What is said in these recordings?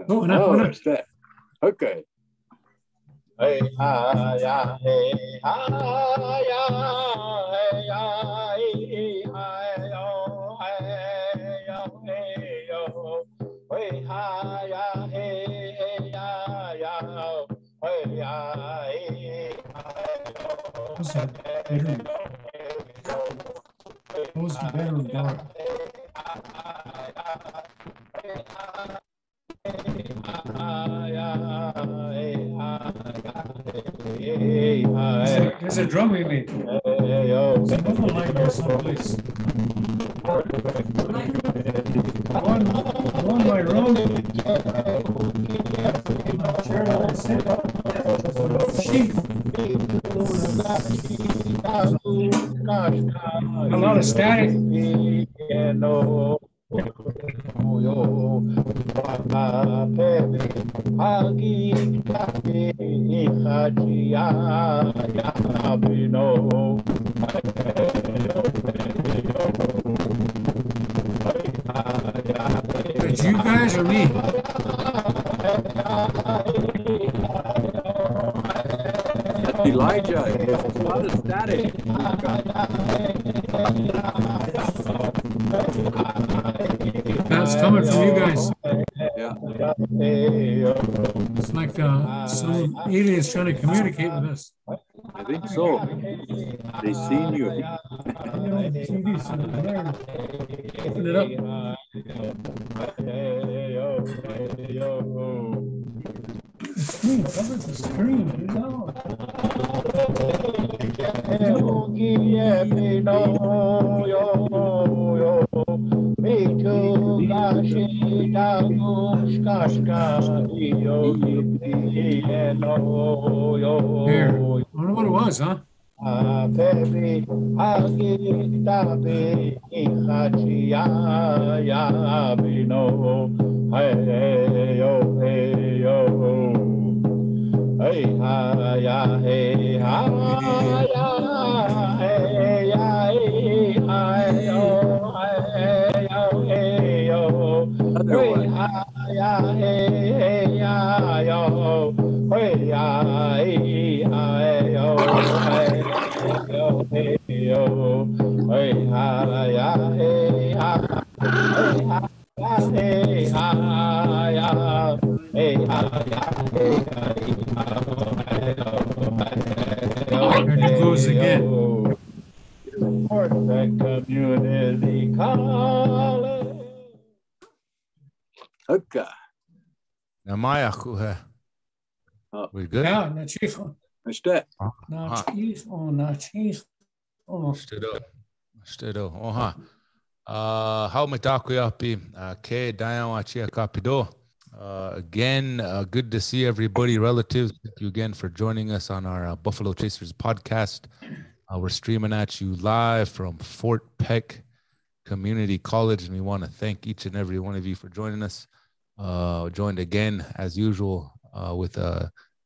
What's that? Okay. Hey, hi, ya, hey, hi, ya, hey, ya, hey, hi, yo, hey, yo, hey, yo. Hey, hi, ya, hey, hey, ya, ya, hey, ya, hey, hi, yo. What's that? Close the bedroom door. There's a drum we made. There's another line here someplace. On my road. Chair that I sit. Sheep. A lot of static. Is you guys or me? Elijah, there's a lot of static. That's coming from you guys. Yeah. It's like some aliens trying to communicate with us. I think so. They seen you. Open it up. The screen. Here. I don't know what it was, huh? Hey, hi, ya, hey, hi, ya, hey, ya, hey, hi, yo, hey, yo, hey, yo. Hey, hi, ya, hey, ya, yo. Hey, ya, hey, hi, yo, hey, yo, hey, yo. Hey, hi, ya, hey, hi, hey, hi. Hey, hi, ya, hey, hi, ya, hey, There it goes again. Community college. Okay. Namaya, we good? Yeah, na chico. What's that? Na chico, na chico. Stood up. How matakuyapi? Ke dayawa chia kapido. Again, good to see everybody, relatives. Thank you again for joining us on our Buffalo Chasers podcast. We're streaming at you live from Fort Peck Community College, and we want to thank each and every one of you for joining us. Joined again, as usual, with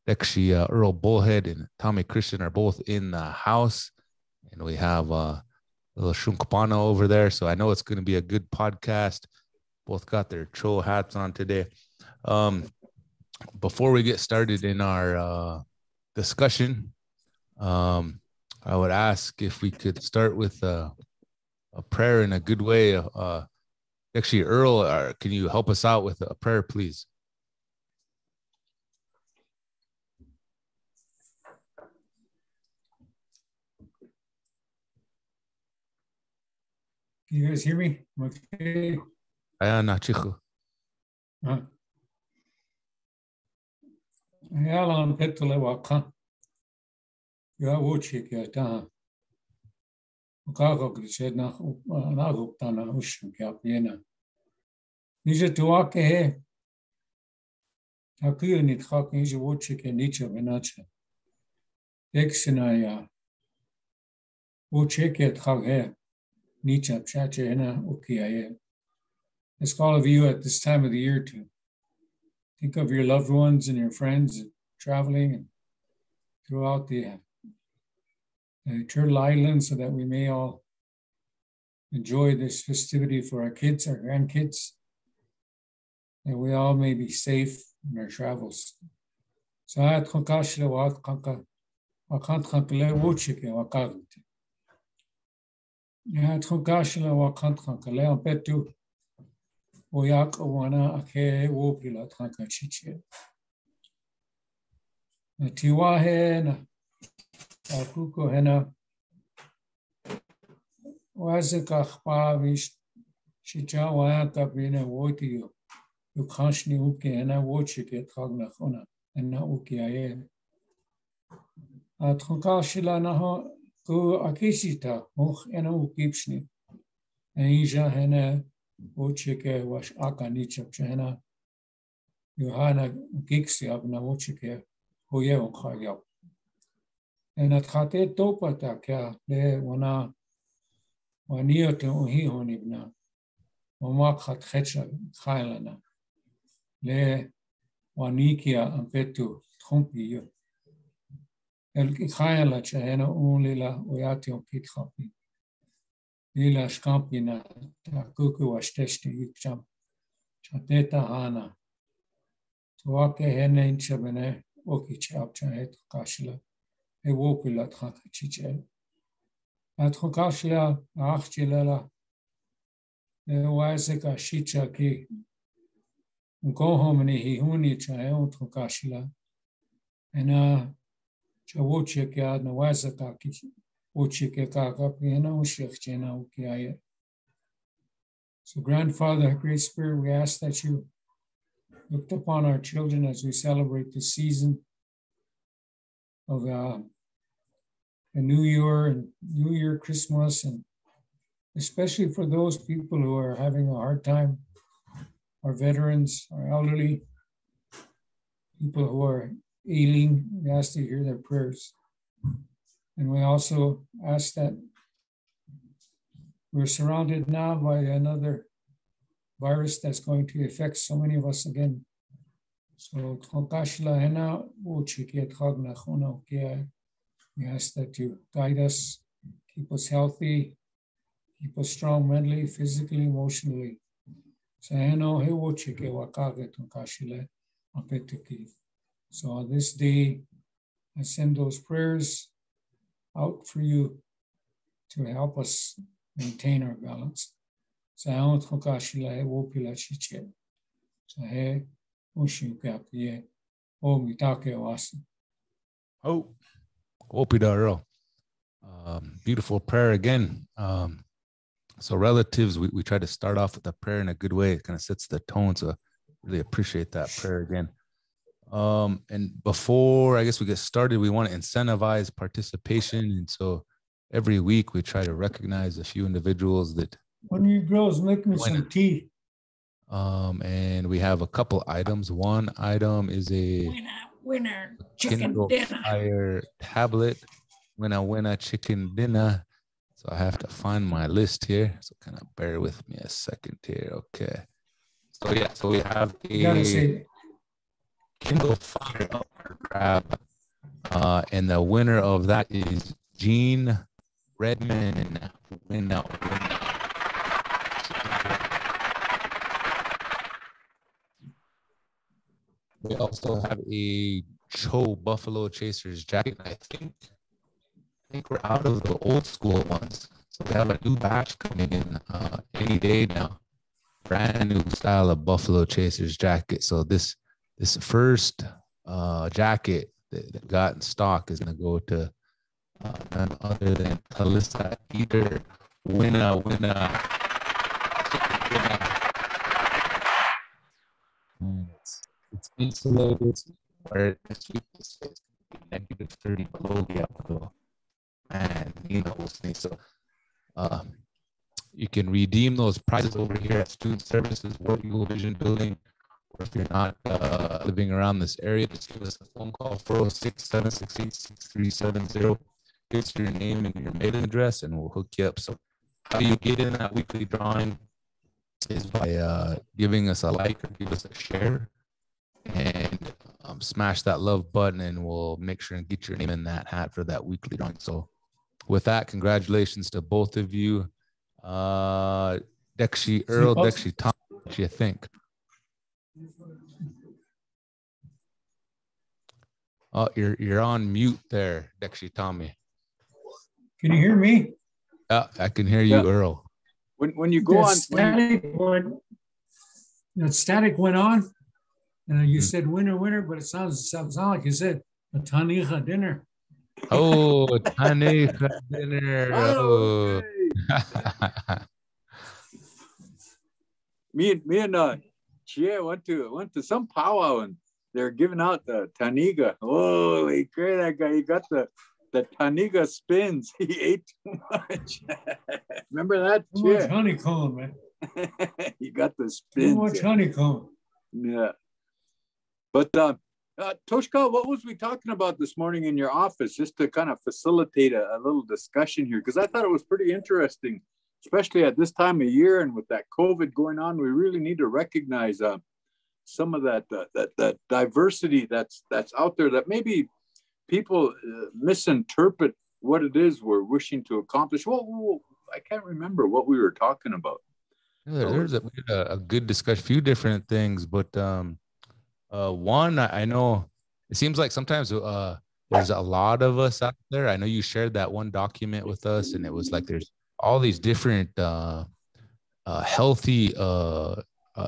actually Earl Bullhead and Tommy Christian are both in the house, and we have little Shunkapana over there. So I know it's going to be a good podcast. Both got their troll hats on today. Before we get started in our discussion, I would ask if we could start with a prayer in a good way. Actually, Earl, can you help us out with a prayer, please? Can you guys hear me? Okay. Ayana Chico. Yalan petule waka. Ya wuchik ya ta. Ukago grished na huptana ushim kya piena. Nije tuake he. Takuyo nitkhak nije wuchik ya nicha venacha. Eksina ya. Wuchik ya tkhak he. Nicha pshache hena ukia ye. Ask all of you at this time of the year to think of your loved ones and your friends traveling and throughout the turtle island, so that we may all enjoy this festivity for our kids, our grandkids, that we all may be safe in our travels. So I had Konkashla Wat Kanka, Wakant Kankale Wuchike, Wakagute. I had Konkashla Wakant Kankale, and Petu, Oyak Owana, Ake, Wopila, Tanka Chiche. Tiwahena, Akuko Hena, Wazakachpa, Vish, Shijawa, Kabina, Wotiu, Ukashni Uke, and I watch it at Hagnachona, and now Uke Aye. At Honkashila Naho, go Akishita, Moch and Ukipshni, and Isha Hena, Wochike, Wash Akanichap Chena, Johanna Gixi of Nawochike. And at Hate Topataka, le wana wanio to Hihonibna, Omak hat Hetcha, Hailana, le Wanikia and Petu, Trompi. El Haila Chahena only la Oyatio Kithapi. Lila Scampina, Takuku was testing Yukjam, Chateta Hana. Tuake Hene in Chabene. Oki chapcha et kashla, e wopila thanka chiche. At Hokashla, Achilala, the Wazeka Shicha ki, go home he huni chael Hokashla, and Chawocheka, the Wazaka ki, Ochika Kapina, Ushechena Ukiaye. So, Grandfather, Great Spirit, we ask that you looked upon our children as we celebrate the season of a New Year, Christmas, and especially for those people who are having a hard time, our veterans, our elderly, people who are ailing, we ask to hear their prayers. And we also ask that we're surrounded now by another virus that's going to affect so many of us again. So, we ask that you guide us, keep us healthy, keep us strong mentally, physically, emotionally. So, on this day, I send those prayers out for you to help us maintain our balance. So beautiful prayer again. So relatives, we try to start off with a prayer in a good way. It kind of sets the tone. So really appreciate that prayer again. And before I guess we get started, we want to incentivize participation. And so every week we try to recognize a few individuals that one of you girls make me some tea. And we have a couple items. One item is a winner chicken Kindle dinner. Fire tablet. Winner chicken dinner. So I have to find my list here. So kind of bear with me a second here. Okay. So yeah, so we have a Kindle Fire up for grab. And the winner of that is Jean Redman. Winner. We also have a Cho Buffalo Chasers jacket. I think we're out of the old school ones. So we have a new batch coming in any day now. Brand new style of Buffalo Chasers jacket. So this first jacket that got in stock is going to go to none other than Calissa Eater. Winner. It's insulated. Where this week is -30 below the alcohol. And we'll see. So you can redeem those prizes over here at Student Services, World Eagle Vision Building. Or if you're not living around this area, just give us a phone call, 406-768-6370. Give us your name and your mailing address, and we'll hook you up. So how you get in that weekly drawing is by giving us a like or give us a share. And smash that love button, and we'll make sure and get your name in that hat for that weekly drawing. So with that, congratulations to both of you. Dexy Earl, Dexy Tom, what do you think? Oh, you're on mute there, Dexy Tommy. Can you hear me? Yeah, I can hear you, Yeah. Earl. When you go on, static went on, and you said winner, but it sounds like you said a Tanicha dinner. Oh, Tanicha dinner. Oh. me and Chia went to some powwow and they're giving out the Taniga. Holy crap, that guy, he got the Taniga spins. He ate too much. Remember that? Too much honeycomb, man. He got the spins. Too much honeycomb. Yeah. But Toshka, what was we talking about this morning in your office, just to kind of facilitate a little discussion here? Because I thought it was pretty interesting, especially at this time of year and with that COVID going on. We really need to recognize some of that diversity that's out there, that maybe people misinterpret what it is we're wishing to accomplish. Well, I can't remember what we were talking about. There's a good discussion, a few different things, but one, I know it seems like sometimes there's a lot of us out there. I know you shared that one document with us, and it was like there's all these different healthy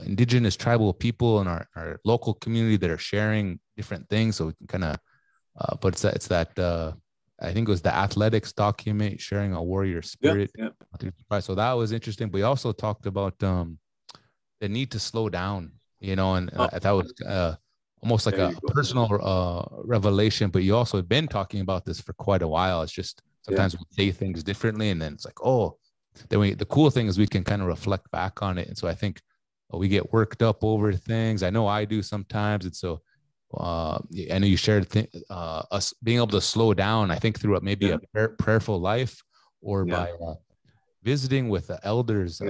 indigenous tribal people in our local community that are sharing different things, so we can kind of but it's that I think it was the athletics document, sharing a warrior spirit. Yeah. So that was interesting. We also talked about the need to slow down, and that was almost like a personal revelation, but you also have been talking about this for quite a while. It's just sometimes we say things differently, and then it's like, then the cool thing is we can kind of reflect back on it. And so I think we get worked up over things. I know I do sometimes. And so I know you shared us being able to slow down, I think through maybe a prayerful life or by visiting with the elders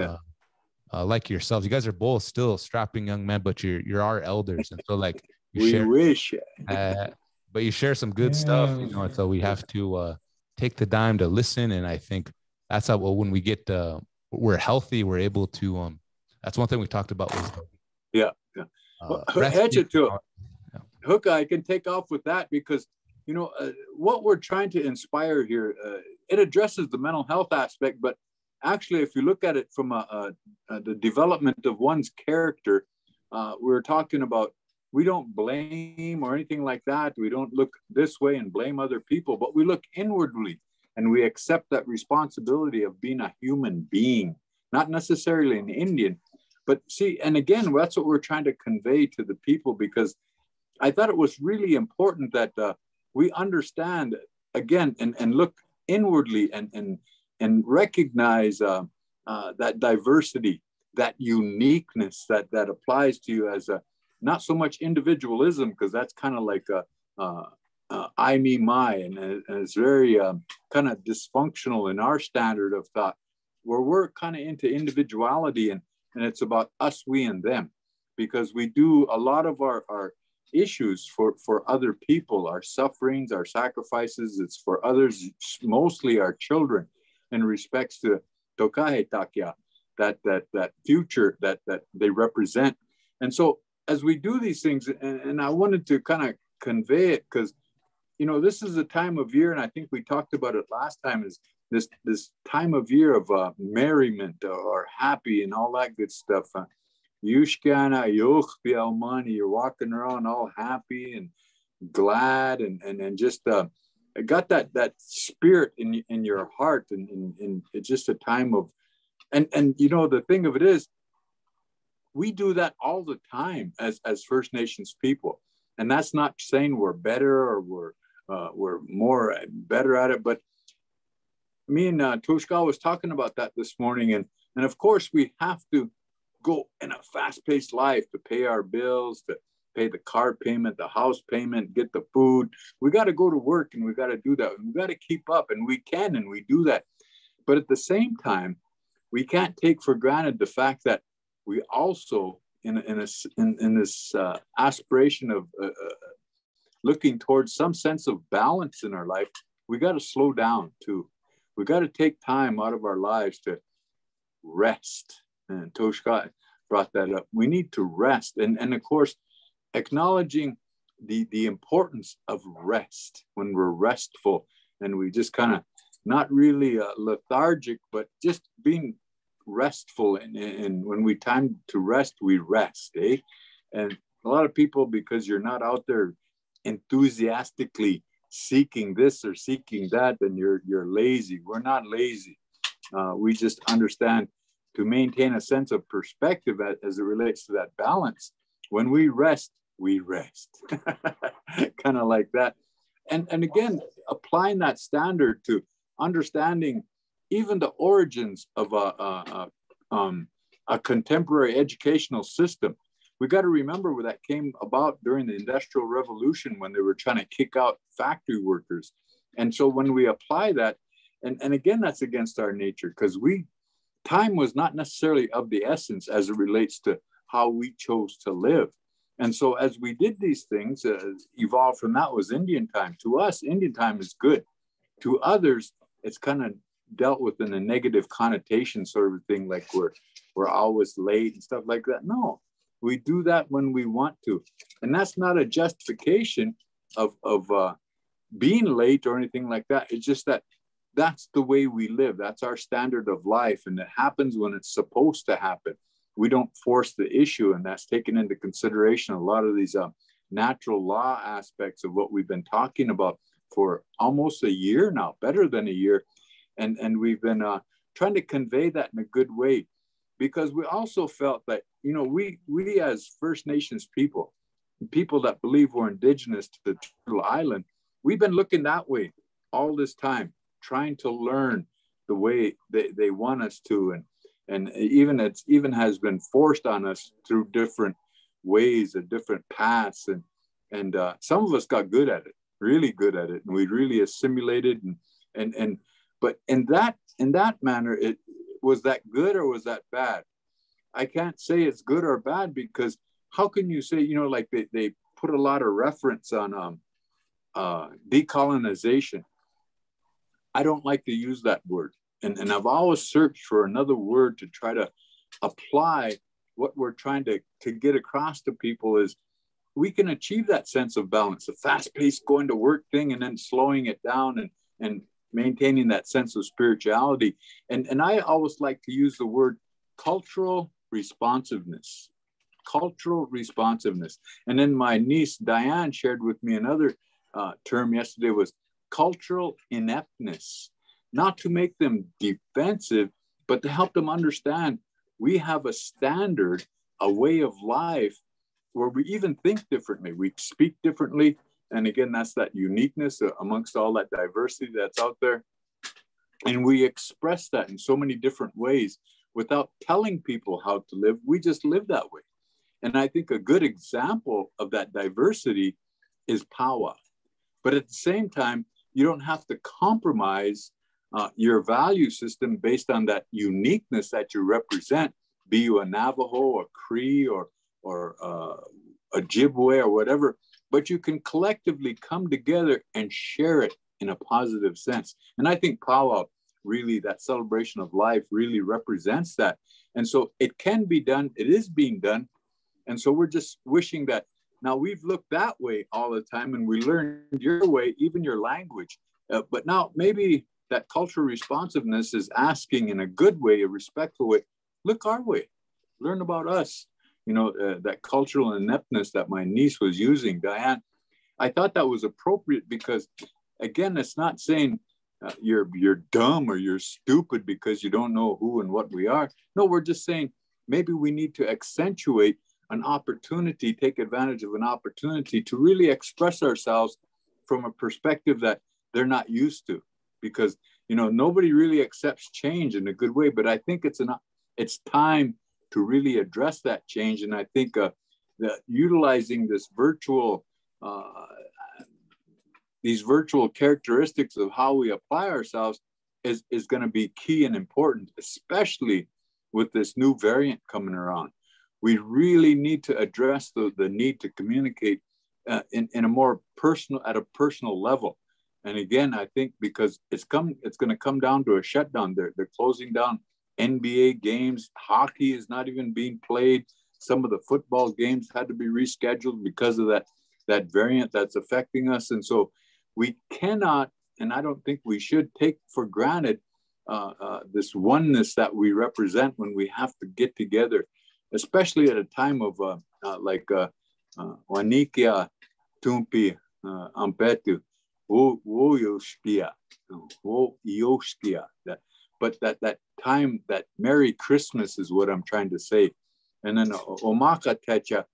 like yourselves. You guys are both still strapping young men, but you're our elders. And so like wish. But you share some good stuff, and so we have to take the time to listen. And I think that's how, when we get we're healthy, we're able to that's one thing we talked about was Hook, I can take off with that because what we're trying to inspire here, it addresses the mental health aspect, but actually if you look at it from the development of one's character, we're talking about, we don't blame or anything like that. We don't look this way and blame other people, but we look inwardly and we accept that responsibility of being a human being, not necessarily an Indian. But see, and again, that's what we're trying to convey to the people, because I thought it was really important that we understand again and look inwardly and recognize that diversity, that uniqueness that applies to you as not so much individualism, because that's kind of like I, me, my, and it's very kind of dysfunctional in our standard of thought, where we're kind of into individuality and it's about us, we, and them, because we do a lot of our issues for other people, our sufferings, our sacrifices, it's for others, mostly our children, in respects to Tokahe Takya, that future that they represent. And so as we do these things, and I wanted to kind of convey it, because this is a time of year, and I think we talked about it last time, is this time of year of merriment or happy and all that good stuff. Yushkana Yochbi Almani, you're walking around all happy and glad and just got that spirit in your heart, and it's just a time of and the thing of it is, we do that all the time as First Nations people, and that's not saying we're better or we're more better at it, but me and Toshka was talking about that this morning, and of course we have to go in a fast-paced life to pay our bills, to pay the car payment, the house payment, get the food. We got to go to work, and we got to do that. We got to keep up, and we can, and we do that. But at the same time, we can't take for granted the fact that we also, in this aspiration of looking towards some sense of balance in our life, we got to slow down too. We got to take time out of our lives to rest. And Toshka brought that up. We need to rest. And of course, acknowledging the importance of rest when we're restful and we just kind of not really lethargic, but just being restful. And when we time to rest, we rest, eh? And a lot of people, because you're not out there enthusiastically seeking this or seeking that, then you're lazy. We're not lazy. We just understand to maintain a sense of perspective as it relates to that balance. When we rest, kind of like that. And again, applying that standard to understanding even the origins of a contemporary educational system. We got to remember where that came about during the Industrial Revolution when they were trying to kick out factory workers. And so when we apply that, and again, that's against our nature, because time was not necessarily of the essence as it relates to how we chose to live. And so as we did these things, evolved from that was Indian time. To us, Indian time is good. To others, it's kind of dealt with in a negative connotation sort of thing, like we're always late and stuff like that. No, we do that when we want to. And that's not a justification of being late or anything like that. It's just that that's the way we live. That's our standard of life. And it happens when it's supposed to happen. We don't force the issue, and that's taken into consideration a lot of these natural law aspects of what we've been talking about for almost a year now, better than a year. And we've been trying to convey that in a good way, because we also felt that, you know, we as First Nations people that believe we're indigenous to the Turtle Island, we've been looking that way all this time, trying to learn the way they want us to. And even has been forced on us through different ways and different paths. And some of us got good at it, really good at it. And we really assimilated but in that manner, was that good or was that bad? I can't say it's good or bad, because how can you say, you know, like they put a lot of reference on decolonization. I don't like to use that word. And I've always searched for another word to try to apply what we're trying to get across to people is we can achieve that sense of balance, a fast-paced going to work thing and then slowing it down and maintaining that sense of spirituality. And I always like to use the word cultural responsiveness. Cultural responsiveness. And then my niece Diane shared with me another term yesterday was cultural ineptness. Not to make them defensive, but to help them understand we have a standard, a way of life where we even think differently. We speak differently. And again, that's that uniqueness amongst all that diversity that's out there. And we express that in so many different ways without telling people how to live. We just live that way. And I think a good example of that diversity is powwow. But at the same time, you don't have to compromise your value system based on that uniqueness that you represent, be you a Navajo, a Cree, or a Ojibwe or whatever, but you can collectively come together and share it in a positive sense. And I think powwow really, that celebration of life really represents that. And so it can be done, it is being done. And so we're just wishing that now we've looked that way all the time and we learned your way, even your language. But now maybe that cultural responsiveness is asking in a good way, a respectful way, look our way, learn about us. You know, that cultural ineptness that my niece was using, Diane, I thought that was appropriate because, again, it's not saying you're dumb or you're stupid because you don't know who and what we are. No, we're just saying maybe we need to accentuate an opportunity, take advantage of an opportunity to really express ourselves from a perspective that they're not used to. Because, you know, nobody really accepts change in a good way, but I think it's time to really address that change. And I think utilizing this these virtual characteristics of how we apply ourselves is going to be key and important, especially with this new variant coming around. We really need to address the need to communicate in a more personal, at a personal level. And again, I think because it's going to come down to a shutdown. They're closing down NBA games. Hockey is not even being played. Some of the football games had to be rescheduled because of that variant that's affecting us. And so we cannot, and I don't think we should, take for granted this oneness that we represent when we have to get together, especially at a time of like Wanikia Tumpi Ampetu, Wo Yoshkia, but that time, that Merry Christmas is what I'm trying to say. And then Omaka Techa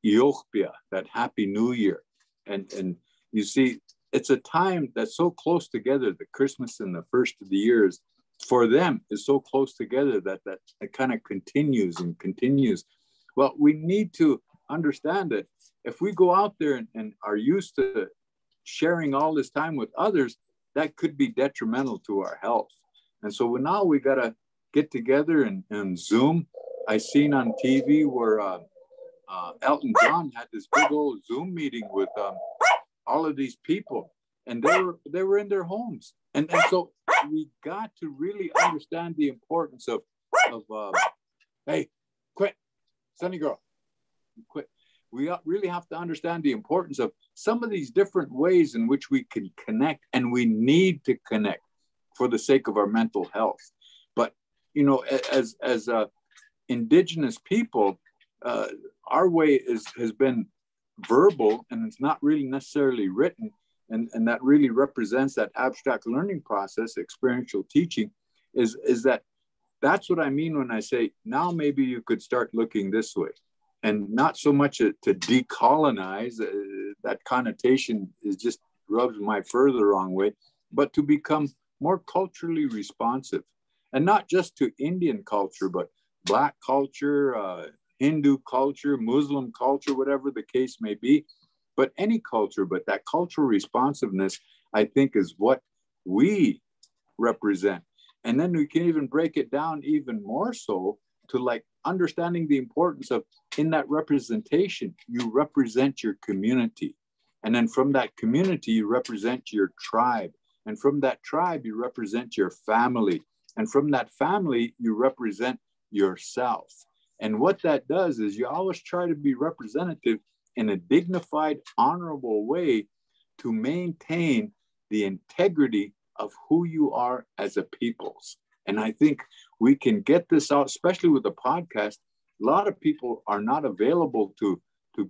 Yochpia, that Happy New Year. And you see, it's a time that's so close together. The Christmas and the first of the years for them is so close together that it kind of continues and continues. Well, we need to understand that if we go out there and are used to sharing all this time with others, that could be detrimental to our health. And so now we got to get together and Zoom. I seen on TV where Elton John had this big old Zoom meeting with all of these people, and they were in their homes. And so we got to really understand the importance of hey, quit, Sunny girl, quit. We really have to understand the importance of some of these different ways in which we can connect, and we need to connect for the sake of our mental health. But, you know, as Indigenous people, our way has been verbal, and it's not really necessarily written. And that really represents that abstract learning process, experiential teaching, is that's what I mean when I say, now maybe you could start looking this way. And not so much to decolonize, that connotation is just rubs my fur the wrong way, but to become more culturally responsive. And not just to Indian culture, but Black culture, Hindu culture, Muslim culture, whatever the case may be, but any culture. But that cultural responsiveness, I think, is what we represent. And then we can even break it down even more so to like understanding the importance of, in that representation, you represent your community. And then from that community, you represent your tribe. And from that tribe, you represent your family. And from that family, you represent yourself. And what that does is you always try to be representative in a dignified, honorable way to maintain the integrity of who you are as a peoples. And I think we can get this out, especially with the podcast. A lot of people are not available to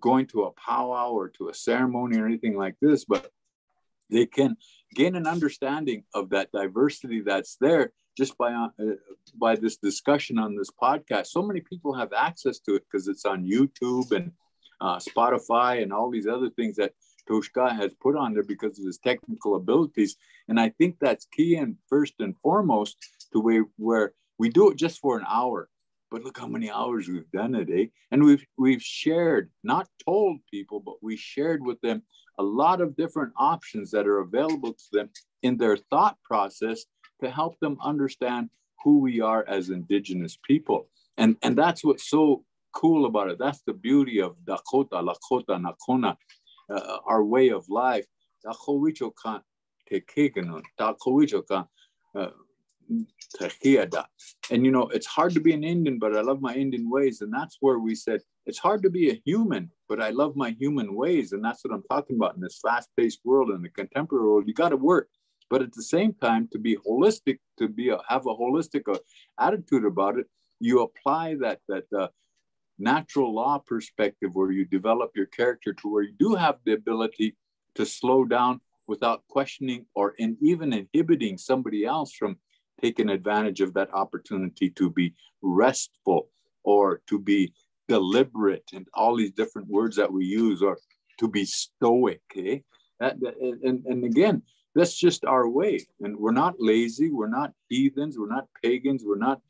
going to a powwow or to a ceremony or anything like this, but they can gain an understanding of that diversity that's there just by this discussion on this podcast. So many people have access to it because it's on YouTube and Spotify and all these other things that Toshka has put on there because of his technical abilities. And I think that's key, and first and foremost, to where we do it just for an hour. But look how many hours we've done it, eh? And we've shared, not told people, but we shared with them a lot of different options that are available to them in their thought process to help them understand who we are as Indigenous people. And that's what's so cool about it. That's the beauty of Dakota, Lakota, Nakona, our way of life. And you know, it's hard to be an Indian, but I love my Indian ways. And that's where we said, it's hard to be a human, but I love my human ways. And that's what I'm talking about in this fast-paced world, in the contemporary world. You got to work, but at the same time, to be holistic, have a holistic attitude about it, you apply that natural law perspective where you develop your character to where you do have the ability to slow down without questioning or even inhibiting somebody else from taking advantage of that opportunity to be restful or to be deliberate, and all these different words that we use, or to be stoic. Eh? And again, that's just our way. And we're not lazy. We're not heathens. We're not pagans. We're not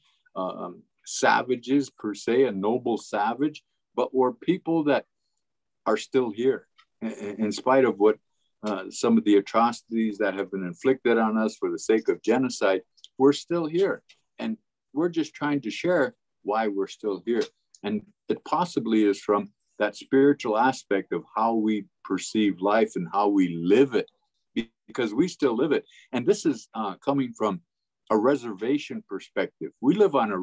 savages per se, a noble savage, but we're people that are still here in spite of what some of the atrocities that have been inflicted on us for the sake of genocide. We're still here, and we're just trying to share why we're still here. And it possibly is from that spiritual aspect of how we perceive life and how we live it, because we still live it. And this is coming from a reservation perspective. We live on a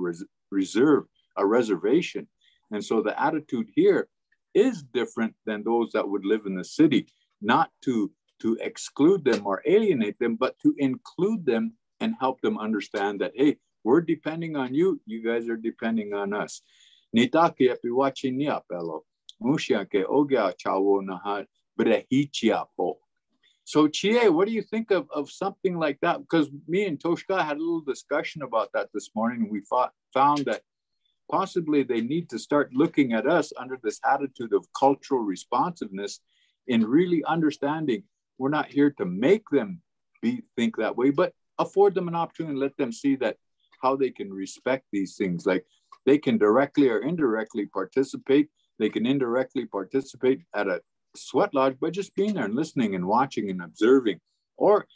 reservation. And so the attitude here is different than those that would live in the city, not to exclude them or alienate them, but to include them and help them understand that, hey, we're depending on you. You guys are depending on us. Nitaki epi wachi nia pelo. Mushiake ogya chawo naha brehichiapo. So Chie, what do you think of something like that? Because me and Toshka had a little discussion about that this morning. And we found that possibly they need to start looking at us under this attitude of cultural responsiveness in really understanding we're not here to make them think that way, but afford them an opportunity and let them see that how they can respect these things. Like they can directly or indirectly participate. They can indirectly participate at a sweat lodge by just being there and listening and watching and observing. Or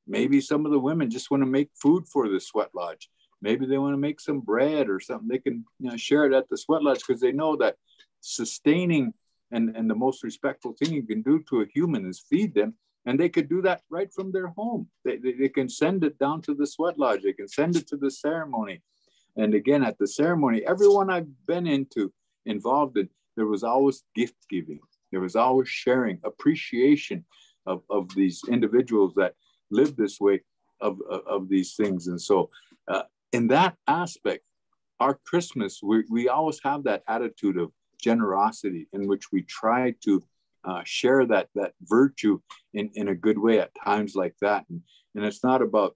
maybe some of the women just want to make food for the sweat lodge. Maybe they want to make some bread or something. They can share it at the sweat lodge because they know that sustaining and the most respectful thing you can do to a human is feed them. And they could do that right from their home. They can send it down to the sweat lodge. They can send it to the ceremony. And again, at the ceremony, everyone I've been involved in, there was always gift giving. There was always sharing, appreciation of these individuals that live this way of these things. And so in that aspect, our Christmas, we always have that attitude of generosity in which we try to share that virtue in a good way at times like that. And it's not about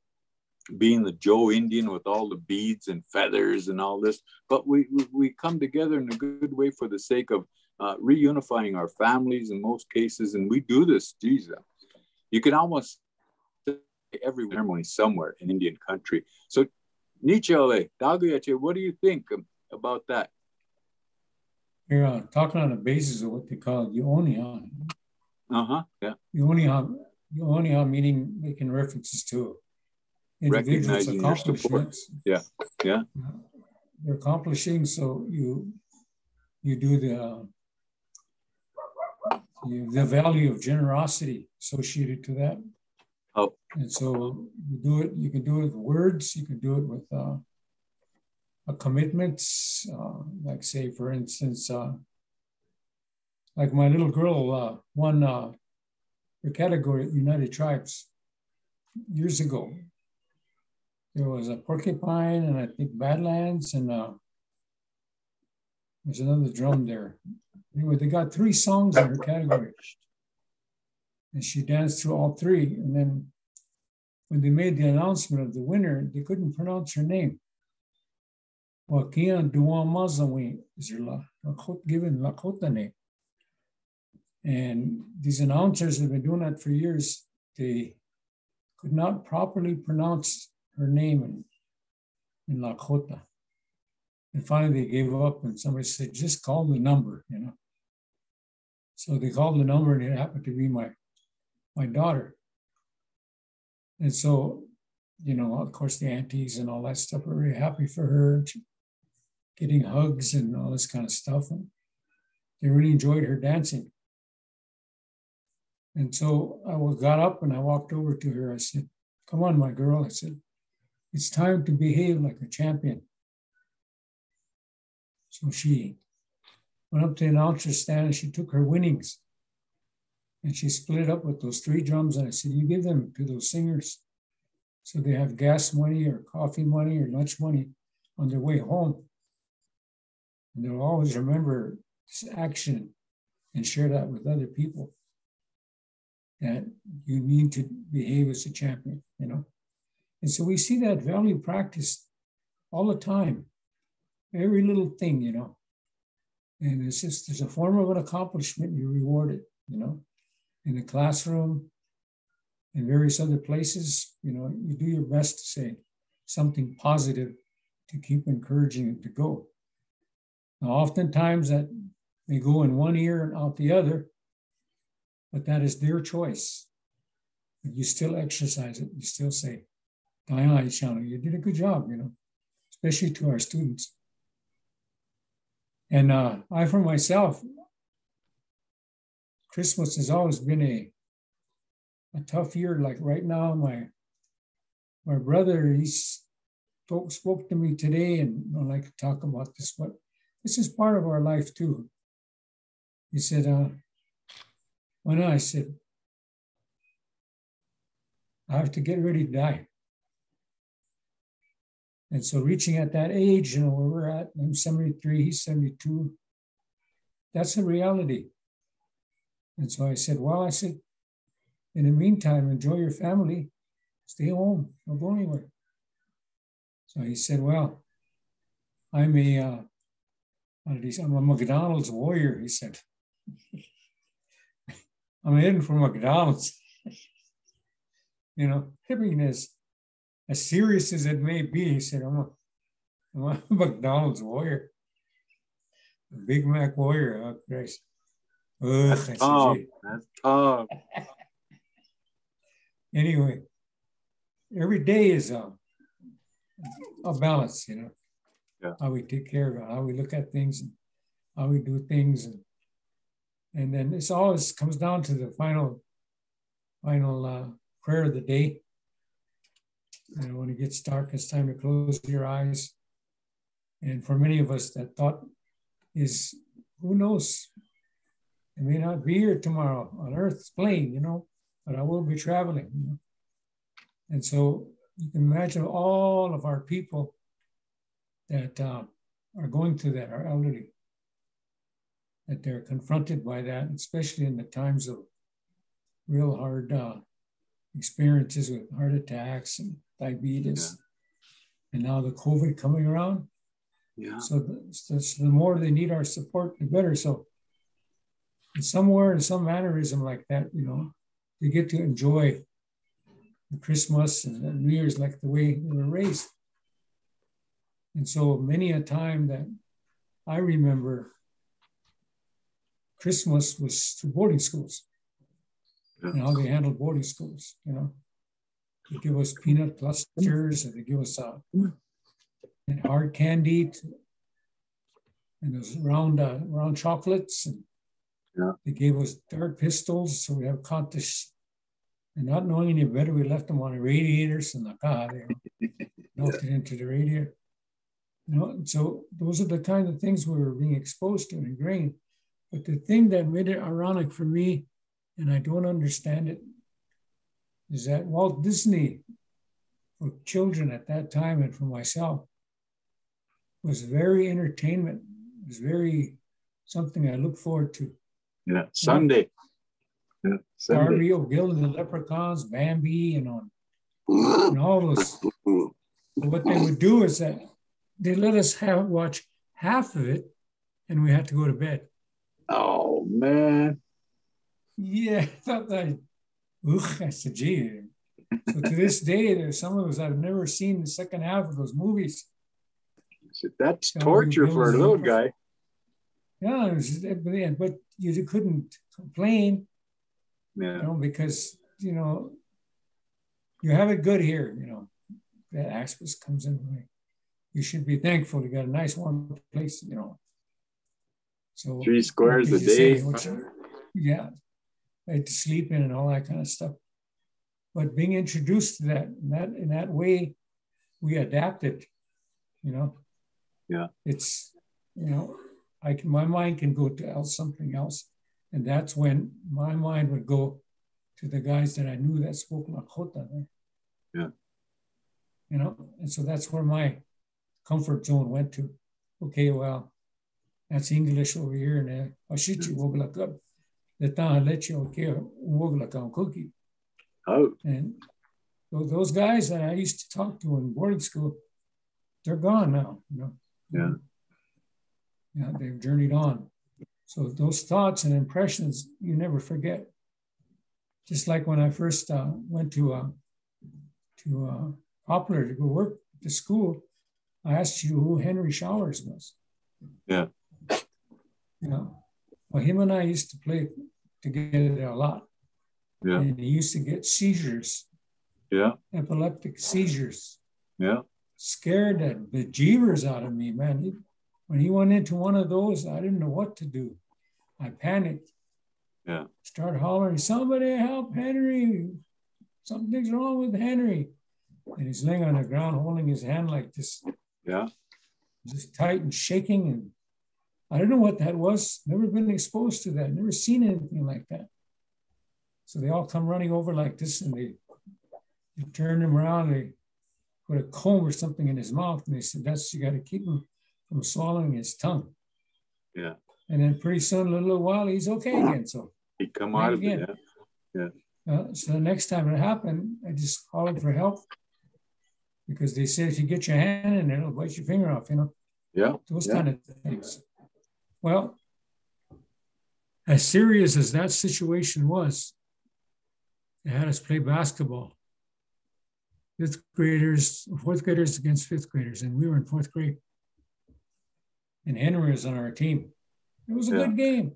being the Joe Indian with all the beads and feathers and all this, but we come together in a good way for the sake of reunifying our families in most cases. And we do this, Jesus. You can almost say every ceremony somewhere in Indian country. So Nichole, Daguyache, what do you think about that? You're talking on the basis of what they call Yuonia. Yeah. Yuonia meaning making references to individuals' accomplishments. Yeah. They're accomplishing, so you do the value of generosity associated to that. Oh. And so you can do it with words, you can do it with commitments, like say, for instance, like my little girl won her category at United Tribes years ago. There was a porcupine and I think Badlands and there's another drum there. Anyway, they got 3 songs in her category. And she danced through all 3. And then when they made the announcement of the winner, they couldn't pronounce her name. Wakia Duan Mazawi is her given Lakota name. And these announcers have been doing that for years. They could not properly pronounce her name in Lakota. And finally they gave up and somebody said, just call the number, So they called the number and it happened to be my daughter. And so, of course the aunties and all that stuff were very happy for her, getting hugs and all this kind of stuff. And they really enjoyed her dancing. And so I got up and I walked over to her. I said, come on, my girl. I said, it's time to behave like a champion. So she went up to the announcer stand and she took her winnings and she split it up with those 3 drums. And I said, you give them to those singers so they have gas money or coffee money or lunch money on their way home. And they'll always remember this action and share that with other people, that you need to behave as a champion, And so we see that value practiced all the time, every little thing, And it's just, there's a form of an accomplishment, you reward it, In the classroom, in various other places, you do your best to say something positive to keep encouraging it to go. Now, oftentimes that may go in one ear and out the other, but that is their choice. But you still exercise it. You still say, you did a good job, especially to our students. And I, for myself, Christmas has always been a tough year. Like right now, my my brother, he spoke to me today, and I'd like to talk about this, but this is part of our life too. He said, when I said, I have to get ready to die. And so reaching at that age, you know, where we're at, I'm 73, he's 72, that's a reality. And so I said, well, I said, in the meantime, enjoy your family, stay home, don't go anywhere. So he said, well, I'm a McDonald's warrior, he said. I'm heading for McDonald's. You know, I mean, as serious as it may be, he said, I'm a McDonald's warrior. A Big Mac warrior, oh Christ. That's tough. That's tough. Anyway, every day is a balance, you know. Yeah. How we take care of it, how we look at things, and how we do things, and then it's always comes down to the final prayer of the day. You know, when it gets dark, it's time to close your eyes. And for many of us, that thought is, who knows? I may not be here tomorrow on Earth's plane, you know, but I will be traveling. You know? And so you can imagine all of our people that are going through that, our elderly, that they're confronted by that, especially in the times of real hard experiences with heart attacks and diabetes. Yeah. And now the COVID coming around. Yeah. So the more they need our support, the better. So somewhere in some mannerism like that, you know, they get to enjoy the Christmas and the New Year's like the way they were raised. And so many a time that I remember, Christmas was through boarding schools. Yeah. And how they handled boarding schools, you know. They give us peanut clusters, and they give us and hard candy, and those round chocolates, and yeah. They gave us dart pistols, so we have contests. And not knowing any better, we left them on the radiators, and they melted into the radiator. You know, so those are the kind of things we were being exposed to and ingrained. But the thing that made it ironic for me, and I don't understand it, is that Walt Disney, for children at that time and for myself, was very entertainment. It was very something I look forward to. Yeah, Sunday. Yeah, Sunday. Darby O'Gill and the Leprechauns, Bambi, and all those. What they would do is that they let us watch half of it, and we had to go to bed. Oh man. Yeah, I thought that. I said, gee. So to this day, there's some of us I've never seen the second half of those movies. That's torture for a little guy. Yeah, but you couldn't complain, yeah. You know, because you know you have it good here. You know that Axis comes in. You should be thankful. You got a nice warm place. You know. So 3 squares a day. Yeah. I had to sleep in and all that kind of stuff. But being introduced to that in that way, we adapted, you know. Yeah. It's, you know, my mind can go to something else. And that's when my mind would go to the guys that I knew that spoke Lakota. Yeah. You know, and so that's where my comfort zone went to. Okay, well, that's English over here, and Oshichi Woglaka. The town let you okay, Woglaka cookie. Oh. And those guys that I used to talk to in boarding school, they're gone now, you know. Yeah. Yeah, they've journeyed on. So those thoughts and impressions you never forget. Just like when I first went to Poplar to go work at the school, I asked you who Henry Showers was. Yeah. You know, well, him and I used to play together a lot. Yeah. And he used to get seizures. Yeah. Epileptic seizures. Yeah. Scared the bejeebers out of me, man. When he went into one of those, I didn't know what to do. I panicked. Yeah. Started hollering, somebody help Henry. Something's wrong with Henry. And he's laying on the ground, holding his hand like this. Yeah. Just tight and shaking. And I don't know what that was. Never been exposed to that. Never seen anything like that. So they all come running over like this, and they turn him around. They put a comb or something in his mouth, and they said, "That's, you got to keep him from swallowing his tongue." Yeah. And then pretty soon, in a little while, he's okay again. So He'd come out of it. Yeah. So the next time it happened, I just hollered for help, because they said if you get your hand in there, it'll bite your finger off, you know. Yeah. Those kind of things. Well, as serious as that situation was, they had us play basketball. Fourth graders against fifth graders, and we were in fourth grade. And Henry was on our team. It was a good game.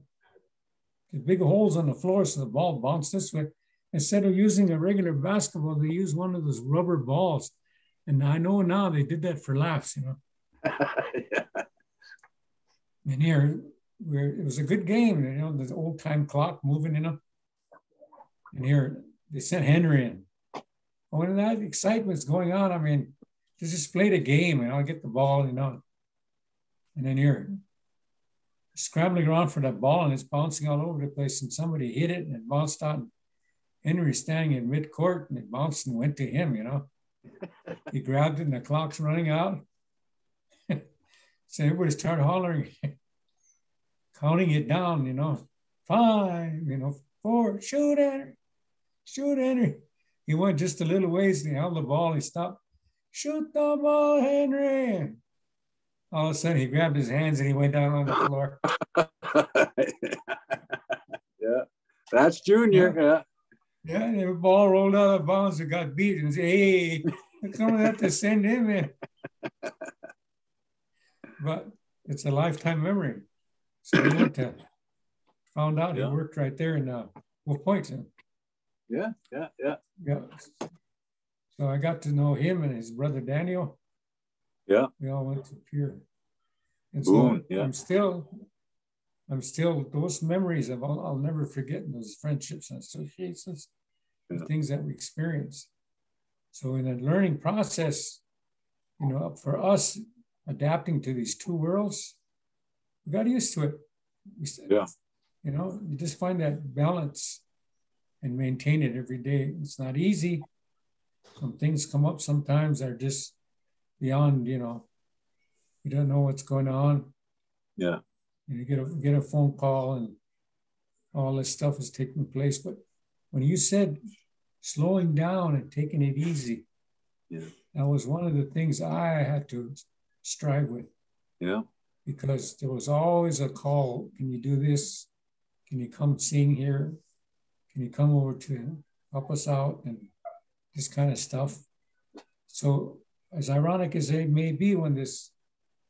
The big holes on the floor, so the ball bounced this way. Instead of using a regular basketball, they used one of those rubber balls. And I know now they did that for laughs, you know. Yeah. And here, it was a good game, you know, the old time clock moving, you know. And here, they sent Henry in. When that excitement's going on, I mean, they just played a game, and I'll get the ball, you know. And then you're scrambling around for that ball, and it's bouncing all over the place, and somebody hit it, and it bounced out. Henry's standing in mid-court, and it bounced and went to him, you know. He grabbed it, and the clock's running out. So everybody started hollering, counting it down, you know. 5, you know, 4, shoot, Henry, shoot, Henry. He went just a little ways, and he held the ball, he stopped. Shoot the ball, Henry. All of a sudden, he grabbed his hands and he went down on the floor. Yeah, that's Junior. Yeah. Yeah, and the ball rolled out of bounds and got beat. And said, "Hey, someone have to send him in." But it's a lifetime memory. So we went to, found out he worked right there in Wolf Point. Yeah. So I got to know him and his brother Daniel. Yeah. We all went to Pierre. And Boone, so I'm still those memories of I'll never forget those friendships and associations, the things that we experienced. So in a learning process, you know, for us adapting to these two worlds, we got used to it. You know, you just find that balance and maintain it every day. It's not easy. Some things come up sometimes that are just beyond, you know, you don't know what's going on. Yeah. You get a phone call and all this stuff is taking place. But when you said slowing down and taking it easy, that was one of the things I had to strive with. Yeah. Because there was always a call. Can you do this? Can you come sing here? Can you come over to help us out? And this kind of stuff. So as ironic as it may be, when this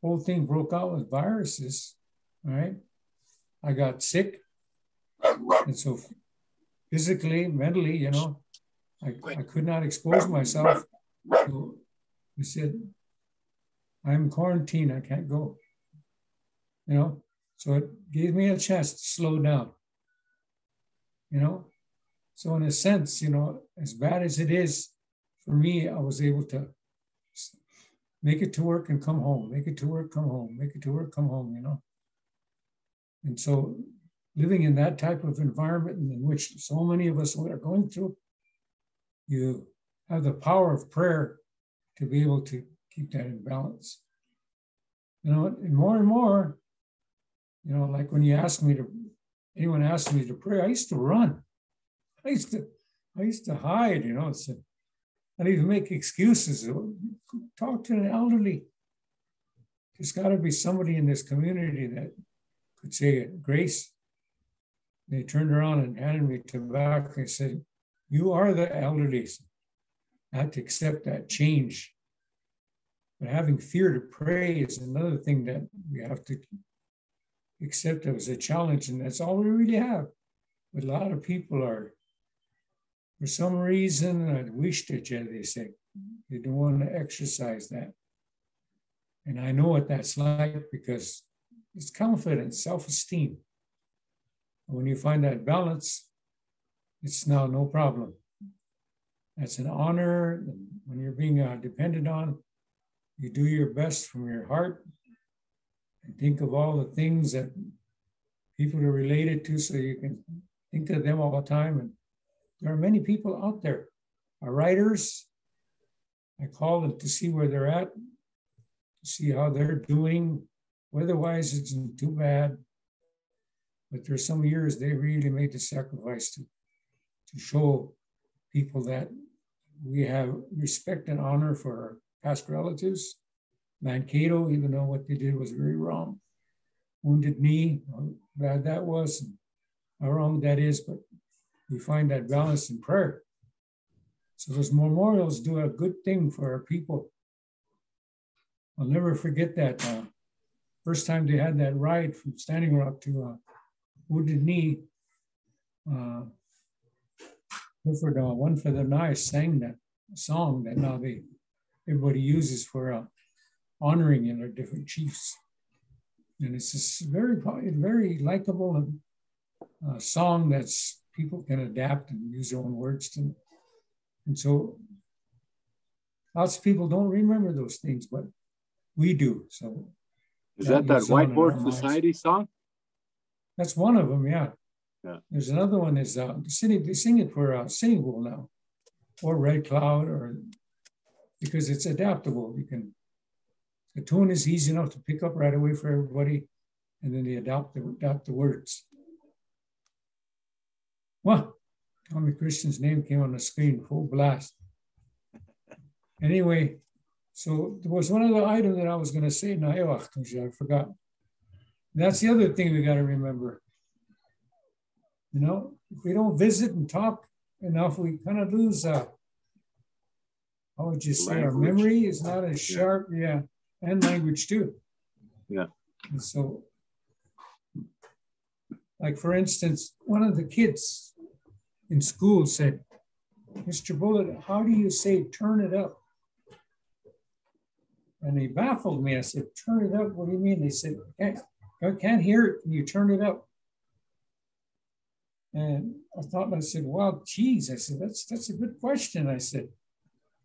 whole thing broke out with viruses, right? I got sick. And so physically, mentally, you know, I could not expose myself. So we said, I'm quarantined, I can't go. You know, so it gave me a chance to slow down. You know, so in a sense, you know, as bad as it is, for me, I was able to make it to work and come home, make it to work, come home, make it to work, come home, you know. And so living in that type of environment in which so many of us are going through, you have the power of prayer to be able to keep that in balance. You know, and more, you know, like when anyone asked me to pray, I used to run. I used to hide, you know. So I didn't even make excuses. Talk to an elderly. There's got to be somebody in this community that could say grace. They turned around and handed me tobacco and said, "You are the elderly." I had to accept that change. But having fear to pray is another thing that we have to accept as a challenge, and that's all we really have. But a lot of people are, for some reason, I wish that they say they don't want to exercise that. And I know what that's like because it's confidence, self-esteem. When you find that balance, it's now no problem. That's an honor. And when you're being depended on, you do your best from your heart and think of all the things that people are related to, so you can think of them all the time. And there are many people out there, writers. I call them to see where they're at, to see how they're doing. Weather-wise, it's not too bad. But there's some years they really made the sacrifice to show people that we have respect and honor for our past relatives. Mankato, even though what they did was very wrong. Wounded Knee, how bad that was, and how wrong that is, but we find that balance in prayer. So those memorials do a good thing for our people. I'll never forget that. First time they had that ride from Standing Rock to Wounded Knee, One for the Knives sang that song that now everybody uses for honoring in our different chiefs. And it's this very likable song that's people can adapt and use their own words to. And so lots of people don't remember those things, but we do. So is that Whiteboard Society song? That's one of them, yeah. Yeah. There's another one is they sing it for Singing Bowl now, or Red Cloud, or because it's adaptable. The tune is easy enough to pick up right away for everybody, and then they adapt the words. Well, Tommy Christian's name came on the screen, full blast. Anyway, so there was one other item that I was going to say, I forgot. That's the other thing we got to remember. You know, if we don't visit and talk enough, we kind of lose, how would you say, our memory is not as sharp, yeah, and language too. Yeah. And so, like for instance, one of the kids in school said, Mr. Bullitt, how do you say turn it up? And he baffled me. I said, turn it up? What do you mean? They said, I can't hear it. Can you turn it up? And I said, well, geez. I said, that's a good question. I said,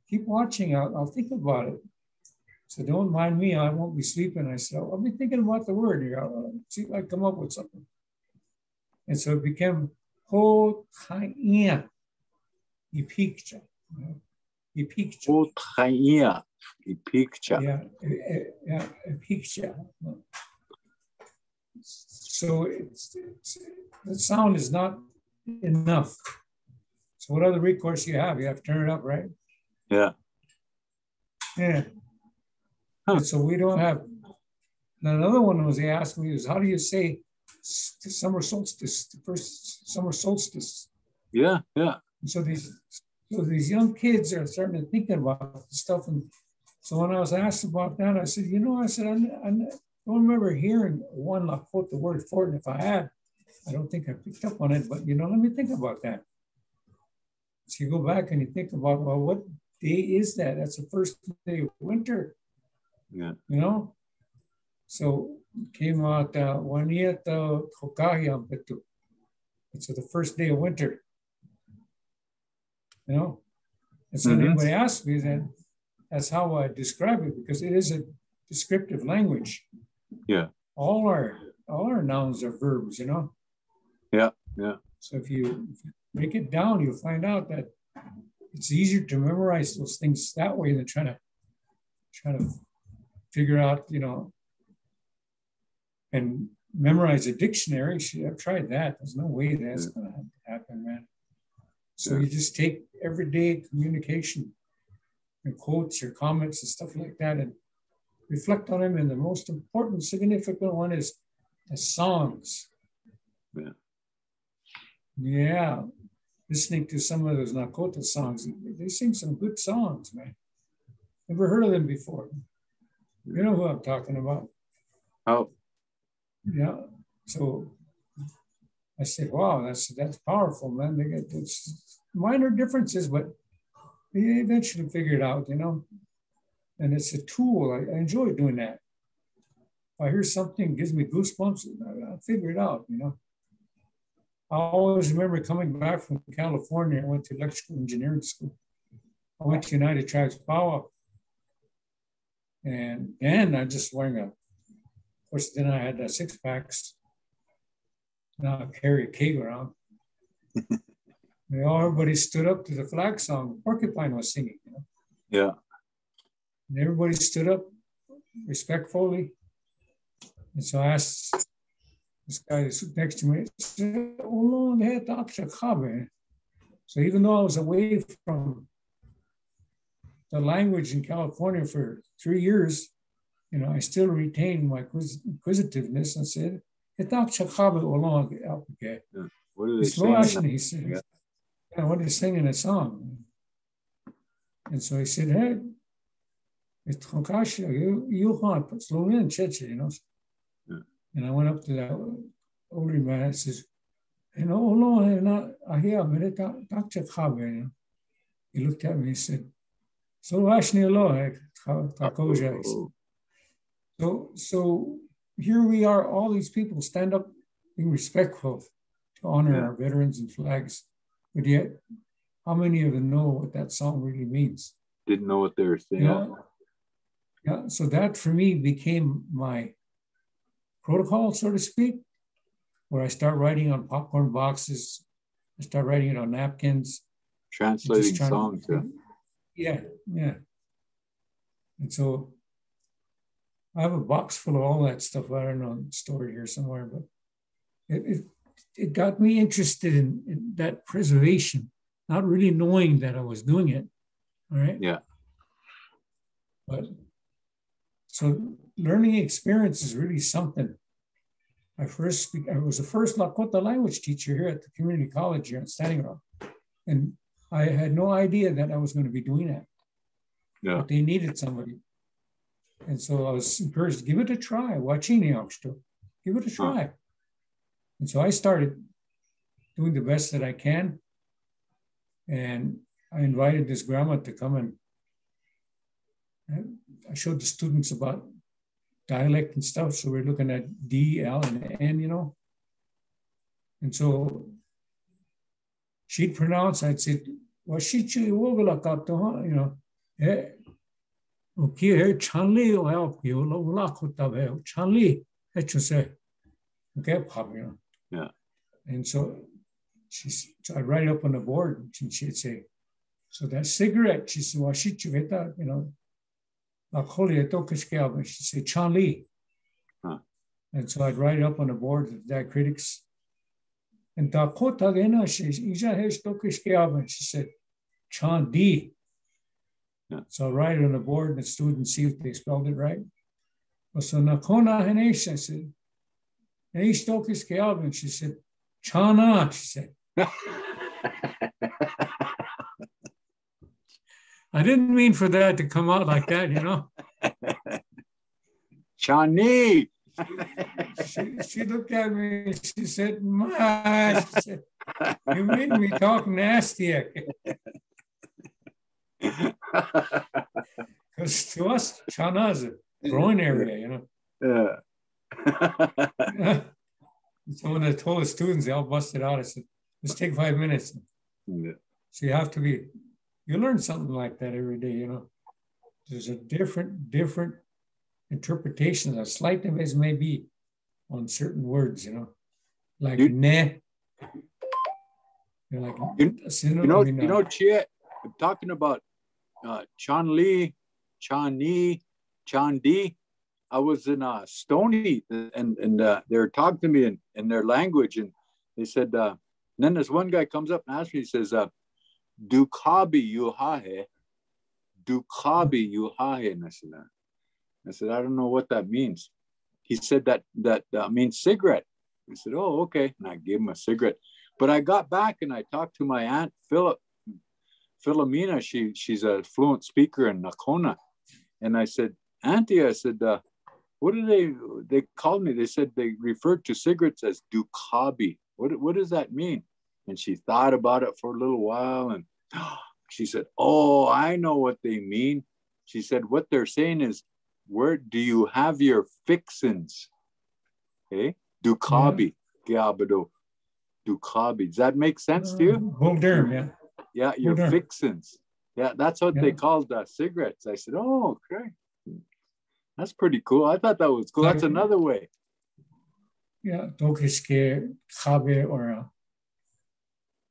keep watching. I'll think about it. So don't mind me. I won't be sleeping. I said, I'll be thinking about the word here. I'll see if I come up with something. And so it became Ho-Taia, Ipikcha. Ho-Taia, Ipikcha. Yeah, Ipikcha. So the sound is not enough. So what other recourse you have? You have to turn it up, right? Yeah. Yeah. Huh. So we don't have. Another one was they asked me was, how do you say summer solstice, the first summer solstice? Yeah, yeah. And so these young kids are starting to think about stuff. And so when I was asked about that, I said, I don't remember hearing one quote the word for it. And if I had, I don't think I picked up on it, but let me think about that. So you go back and you think about, well, what day is that? That's the first day of winter. Yeah. So it came out Waniata Hokahiam Betu. So the first day of winter. And so anybody asks me, then that's how I describe it, because it is a descriptive language. Yeah. All our nouns are verbs, Yeah, yeah. So if you break it down, you'll find out that it's easier to memorize those things that way than trying to figure out, and memorize a dictionary. I've tried that. There's no way that's going to happen, man. So you just take everyday communication and quotes, your comments and stuff like that, and reflect on them. And the most important, significant one is the songs. Yeah. Yeah. Listening to some of those Nakota songs, they sing some good songs, man. Never heard of them before. You know who I'm talking about. Oh. Yeah. So I said, wow, that's powerful, man. They get minor differences, but they eventually figure it out, And it's a tool. I enjoy doing that. If I hear something that gives me goosebumps, I figure it out, I always remember coming back from California. I went to electrical engineering school. I went to United Tribes Power. And then I just wearing of course, then I had 6-packs. Now I carry a keg around. Everybody stood up to the flag song Porcupine was singing. You know? Yeah. And everybody stood up respectfully. And so I asked this guy next to me, so even though I was away from the language in California for 3 years, you know, I still retained my inquisitiveness and said, what are they singing? He said, yeah, what are they singing a song? And so he said, hey, it's you know. And I went up to that older man and says, you know, he looked at me and said, so here we are, all these people stand up being respectful to honor our veterans and flags, but yet how many of them know what that song really means? Didn't know what they were saying. Yeah, so that for me became my protocol, so to speak, where I start writing on popcorn boxes, I start writing it on napkins. Translating songs, yeah. And so I have a box full of all that stuff. I don't know, stored here somewhere, but it got me interested in that preservation, not really knowing that I was doing it. All right. Yeah. But so learning experience is really something. I was the first Lakota language teacher here at the community college here at Standing Rock. And I had no idea that I was going to be doing that. Yeah. But they needed somebody. And so I was encouraged to give it a try. Give it a try. And so I started doing the best that I can. And I invited this grandma to come and I showed the students about dialect and stuff. So we're looking at D, L, and N, you know. And so she'd pronounce, I'd say, Washichi Wogalakato, you know, okay, Chanli, Chanli, say, okay, pop, you know. Yeah. And so I'd write up on the board and she'd say, so that cigarette, she said, Washichi, you know, she'd say, Chanli. And so I'd write it up on the board of diacritics. And Dakota, she said, Chandi. Yeah. So I write it on the board and the students see if they spelled it right. So Nakona Hanesh, I said, she said, Chana, she said. I didn't mean for that to come out like that, you know. Chani. She looked at me and she said, Ma, she said, you made me talk nasty. Because to us, Chana is a growing area, you know. Yeah. So when I told the students, they all busted out. I said, let's take 5 minutes. Yeah. So you learn something like that every day, you know. There's a different interpretation, as slight as may be, on certain words, you know. Like ne. Like, you know, Chia, talking about Chanli, Chani, Chandi. I was in Stony and they were talking to me in their language, and they said, then this one guy comes up and asks me, he says, Dukabi Yuhahe, Dukabi Yuhahe. And I said, I don't know what that means. He said that means cigarette. I said, oh, okay. And I gave him a cigarette. But I got back and I talked to my aunt Philomena. She's a fluent speaker in Nakona. And I said, Auntie, I said, what do they called me? They said they referred to cigarettes as Dukabi. What does that mean? And she thought about it for a little while and she said, oh, I know what they mean. She said, what they're saying is, where do you have your fixins? Okay, Dukabi, Giabado, Dukabi. Does that make sense to you? Hold there, man. Yeah, your fixins. Yeah, that's what they called cigarettes. I said, oh, okay. That's pretty cool. I thought that was cool. That's another way. Yeah, dokishke khabe or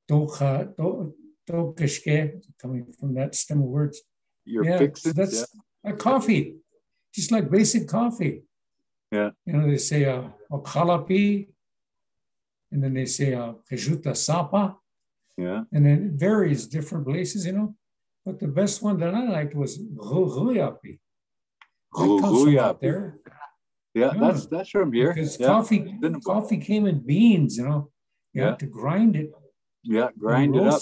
dokishke, coming from that stem of words. You're fixing. So that's like coffee, just like basic coffee. Yeah. You know, they say kalapi, and then they say kejuta sapa. Yeah. And then it varies different places, you know. But the best one that I liked was ruyapi. That comes from out there. Yeah, that's from here. Because coffee came in beans, you know. You have to grind it. Yeah, grind it up.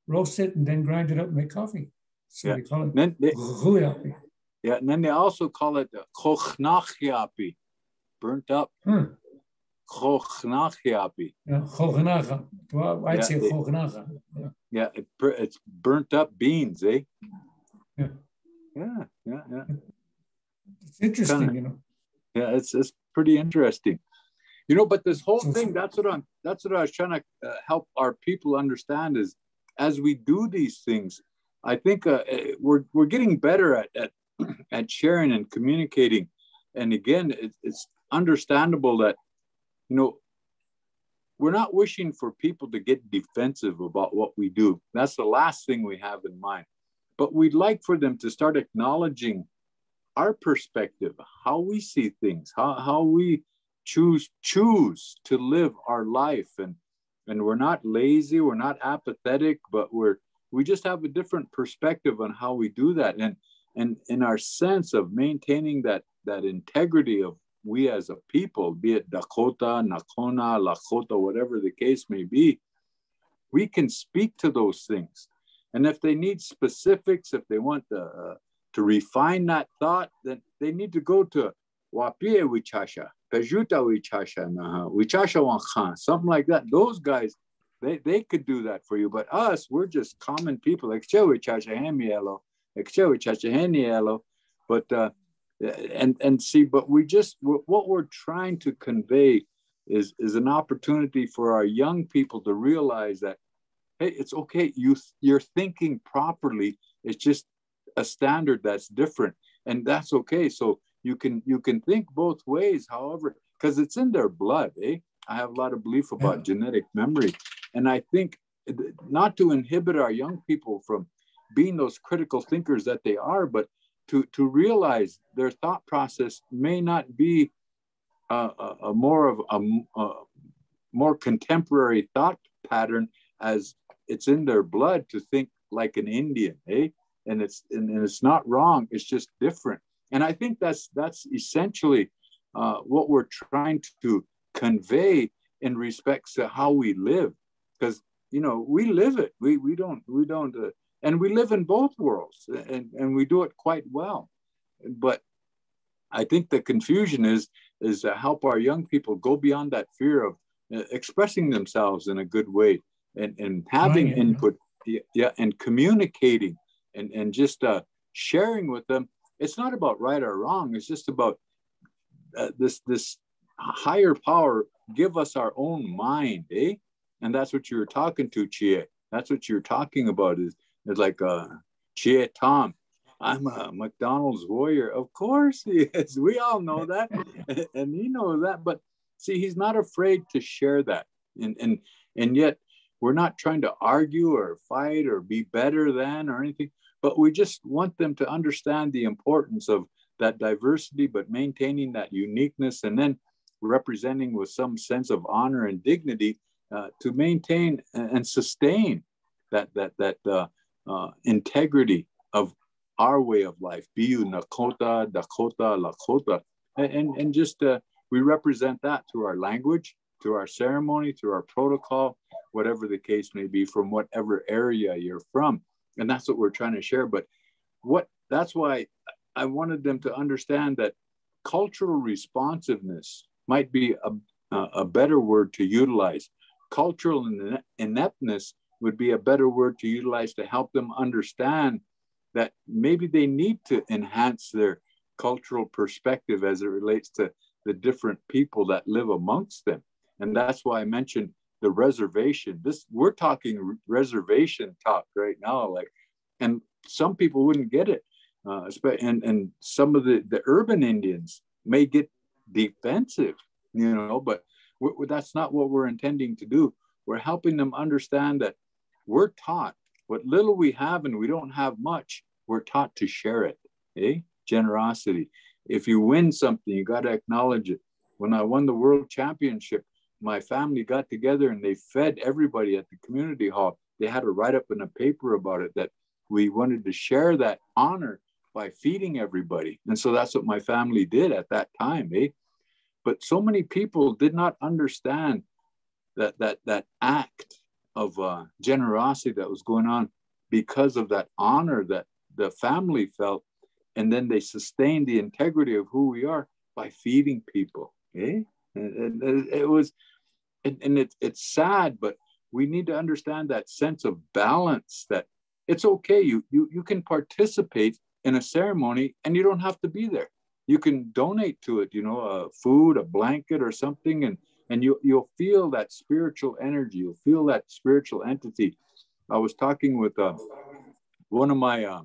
Roast it and then grind it up and make coffee. So they call it ruyapi. Yeah, and then they also call it chochnachiapi, burnt up. Chochnachiapi. Yeah, chochnacha. Well, I'd say chochnacha. Yeah, it's burnt up beans, eh? Yeah. Yeah. It's interesting, you know. Yeah, it's pretty interesting, you know. But this whole thing, that's what I was trying to help our people understand is, as we do these things, I think we're getting better at sharing and communicating. And again, it's understandable that, you know, we're not wishing for people to get defensive about what we do. That's the last thing we have in mind. But we'd like for them to start acknowledging our perspective, how we see things, how we choose to live our life. And we're not lazy, we're not apathetic, but we just have a different perspective on how we do that. And in our sense of maintaining that integrity of we as a people, be it Dakota, Nakona, Lakota, whatever the case may be, we can speak to those things. And if they need specifics, if they want to refine that thought, then they need to go to Wapie Wichasha, Pejuta Wichasha, Wichasha Wankhan, something like that. Those guys, they could do that for you. But us, we're just common people. But what we're trying to convey is an opportunity for our young people to realize that, hey, it's okay. You're thinking properly. It's just a standard that's different, and that's okay. So you can think both ways. However, because it's in their blood, eh? I have a lot of belief about genetic memory, and I think not to inhibit our young people from being those critical thinkers that they are, but to realize their thought process may not be a more contemporary thought pattern, as it's in their blood to think like an Indian, eh? And it's not wrong. It's just different. And I think that's essentially what we're trying to convey in respects to how we live, because you know we live it. We don't, and we live in both worlds, and we do it quite well. But I think the confusion is to help our young people go beyond that fear of expressing themselves in a good way and having input, and communicating and just sharing with them. It's not about right or wrong. It's just about this higher power give us our own mind, eh? And that's what you were talking to, Chie. That's what you're talking about is like Chie Tom. I'm a McDonald's warrior. Of course he is. We all know that. And he knows that. But see, he's not afraid to share that. And yet we're not trying to argue or fight or be better than or anything, but we just want them to understand the importance of that diversity, but maintaining that uniqueness, and then representing with some sense of honor and dignity to maintain and sustain that integrity of our way of life. Be you Nakota, Dakota, Lakota, and just we represent that through our language, through our ceremony, through our protocol, whatever the case may be, from whatever area you're from. And that's what we're trying to share. But that's why I wanted them to understand that cultural responsiveness might be a better word to utilize. Cultural ineptness would be a better word to utilize to help them understand that maybe they need to enhance their cultural perspective as it relates to the different people that live amongst them. And that's why I mentioned the reservation. We're talking reservation talk right now. Like And some people wouldn't get it. And some of the urban Indians may get defensive, but that's not what we're intending to do. We're helping them understand that we're taught what little we have, and we don't have much, we're taught to share it, generosity. If you win something, you got to acknowledge it. When I won the world championship, my family got together and they fed everybody at the community hall. They had to write up in a paper about it that we wanted to share that honor by feeding everybody. And so that's what my family did at that time, But so many people did not understand that act of generosity that was going on because of that honor that the family felt. And then they sustained the integrity of who we are by feeding people, And it was, and it's sad, but we need to understand that sense of balance, that it's okay. You can participate in a ceremony and you don't have to be there. You can donate to it, food, a blanket or something, and you'll feel that spiritual energy. You'll feel that spiritual entity. I was talking with one of my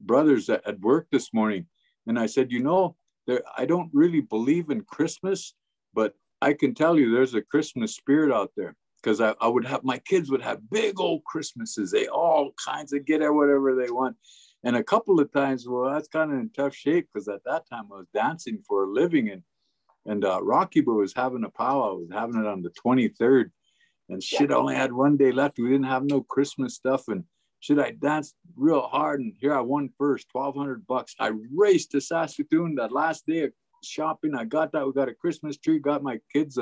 brothers at work this morning, and I said, I don't really believe in Christmas, but I can tell you there's a Christmas spirit out there, because I would have, my kids would have big old Christmases. They all kinds of get whatever they want. And a couple of times, well, that's kind of in tough shape, because at that time I was dancing for a living, and Rocky Boy was having a powwow. I was having it on the 23rd, and shit, I only had one day left. We didn't have no Christmas stuff, and shit, I danced real hard, and here I won first, $1,200. I raced to Saskatoon that last day of shopping. I got that. We got a Christmas tree, got my kids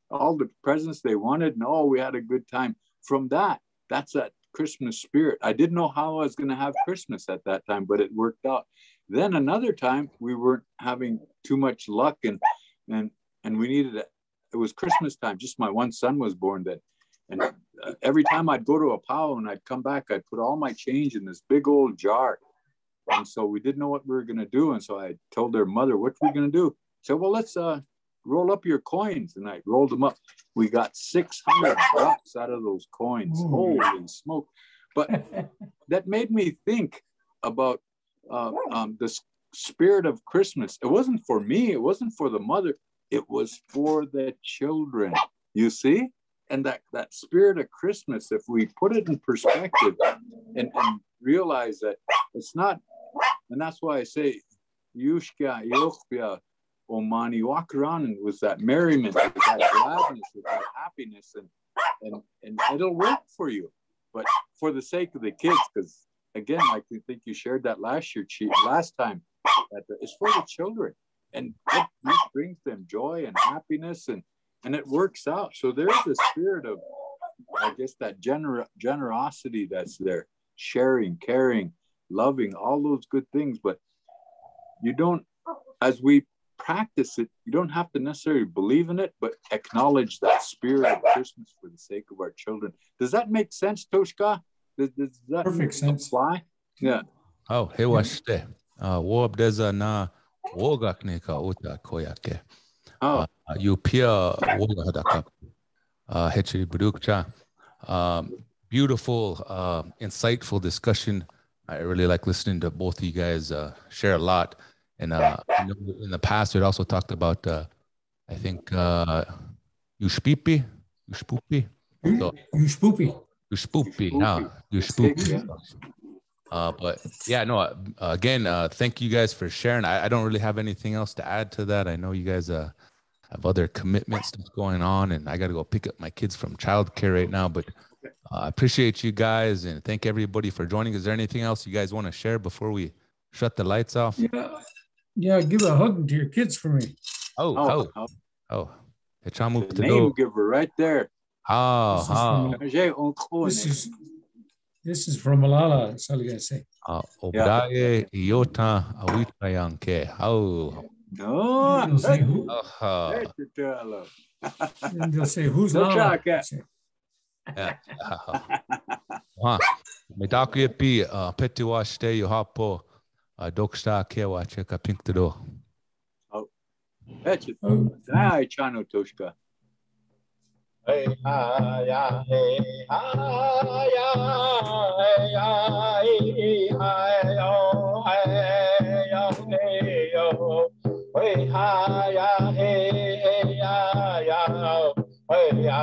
all the presents they wanted, and we had a good time. From that's that Christmas spirit. I didn't know how I was going to have Christmas at that time, but it worked out. Then another time we weren't having too much luck, and we needed it. It was Christmas time. Just my one son was born then, and every time I'd go to a powwow and I'd come back, I'd put all my change in this big old jar. And so we didn't know what we were going to do, and so I told their mother, "What are we going to do?" So, well, let's roll up your coins. And I rolled them up. We got $600 out of those coins. Ooh. Holy smoke. But that made me think about the spirit of Christmas. It wasn't for me. It wasn't for the mother. It was for the children, you see? And that spirit of Christmas, if we put it in perspective and realize that it's not, and that's why I say, Yushka, Yochbia, Omani, walk around and with that merriment, with that gladness, with that happiness, and it'll work for you. But for the sake of the kids, because again, I think you shared that last time, that it's for the children, and it brings them joy and happiness, and it works out. So there's a spirit of, I guess, that generosity that's there, sharing, caring, loving, all those good things. But you don't, as we practice it, you don't have to necessarily believe in it, but acknowledge that spirit of Christmas for the sake of our children. Does that make sense, Toshka? Does that perfect sense? Apply? Yeah. Oh, he was there. Wob deza na wogakne ka uta koyake. You pia woga hadaka. Hechiri budukcha. Beautiful, insightful discussion. I really like listening to both of you guys share a lot. And in the past, we had also talked about, I think, Ushpupi. But yeah, no, again, thank you guys for sharing. I don't really have anything else to add to that. I know you guys have other commitments that's going on, and I got to go pick up my kids from childcare right now. But I appreciate you guys, and thank everybody for joining. Is there anything else you guys want to share before we shut the lights off? Yeah, give a hug to your kids for me. The name giver right there. This is from Malala. That's all you gotta say. Obraye Iota Awitayanke. They'll say who? And they'll say who's Lala? Medakuyepi Petiwashte Yohapo. Doksta kewa cheka pinkto. That's it. Chano Toshka. hey ha ya hey ha ya hey ya hi yo hey yo hey yo hey ha ya hey ya ya hey ya